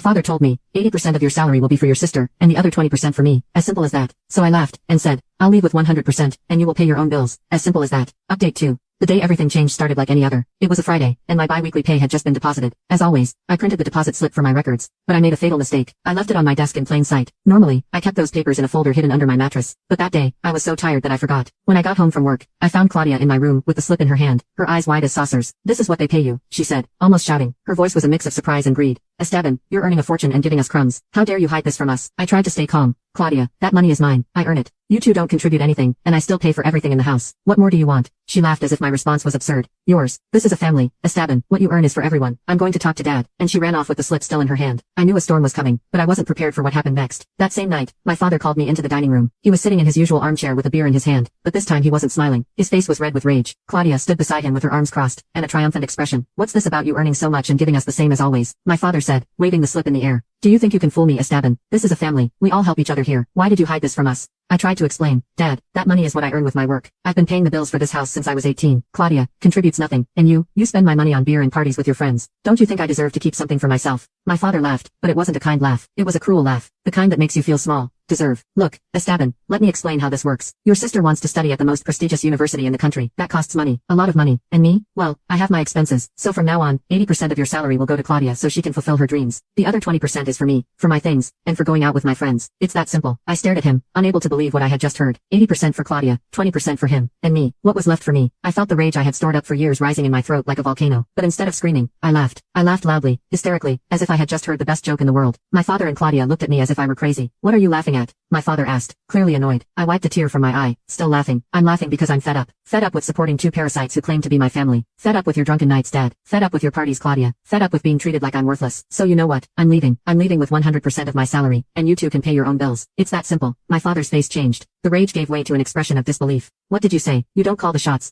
father told me, 80% of your salary will be for your sister, and the other 20% for me. As simple as that. So I laughed, and said, I'll leave with 100%, and you will pay your own bills. As simple as that. Update 2. The day everything changed started like any other. It was a Friday, and my bi-weekly pay had just been deposited. As always, I printed the deposit slip for my records. But I made a fatal mistake. I left it on my desk in plain sight. Normally, I kept those papers in a folder hidden under my mattress. But that day, I was so tired that I forgot. When I got home from work, I found Claudia in my room with the slip in her hand, her eyes wide as saucers. This is what they pay you, she said, almost shouting. Her voice was a mix of surprise and greed. Esteban, you're earning a fortune and giving us crumbs. How dare you hide this from us? I tried to stay calm. Claudia, that money is mine. I earn it. You two don't contribute anything, and I still pay for everything in the house. What more do you want? She laughed as if my response was absurd. Yours. This is a family. Esteban, what you earn is for everyone. I'm going to talk to Dad. And she ran off with the slip still in her hand. I knew a storm was coming, but I wasn't prepared for what happened next. That same night, my father called me into the dining room. He was sitting in his usual armchair with a beer in his hand, but this time he wasn't smiling. His face was red with rage. Claudia stood beside him with her arms crossed, and a triumphant expression. What's this about you earning so much and giving us the same as always? My father said, waving the slip in the air. Do you think you can fool me, Esteban? This is a family. We all help each other here. Why did you hide this from us? I tried to explain. Dad, that money is what I earn with my work. I've been paying the bills for this house since I was 18. Claudia, contributes nothing. And you spend my money on beer and parties with your friends. Don't you think I deserve to keep something for myself? My father laughed, but it wasn't a kind laugh. It was a cruel laugh. The kind that makes you feel small. Deserve. Look, Esteban, let me explain how this works. Your sister wants to study at the most prestigious university in the country. That costs money. A lot of money. And me? Well, I have my expenses. So from now on, 80% of your salary will go to Claudia so she can fulfill her dreams. The other 20% is for me, for my things, and for going out with my friends. It's that simple. I stared at him, unable to believe what I had just heard. 80% for Claudia, 20% for him, and me. What was left for me? I felt the rage I had stored up for years rising in my throat like a volcano. But instead of screaming, I laughed. I laughed loudly, hysterically, as if I had just heard the best joke in the world. My father and Claudia looked at me as if I were crazy. What are you laughing at? My father asked, clearly annoyed. I wiped a tear from my eye, still laughing. I'm laughing because I'm fed up. Fed up with supporting two parasites who claim to be my family. Fed up with your drunken nights, Dad. Fed up with your parties, Claudia. Fed up with being treated like I'm worthless. So you know what? I'm leaving. I'm leaving with 100% of my salary, and you two can pay your own bills. It's that simple. My father's face changed. The rage gave way to an expression of disbelief. What did you say? You don't call the shots.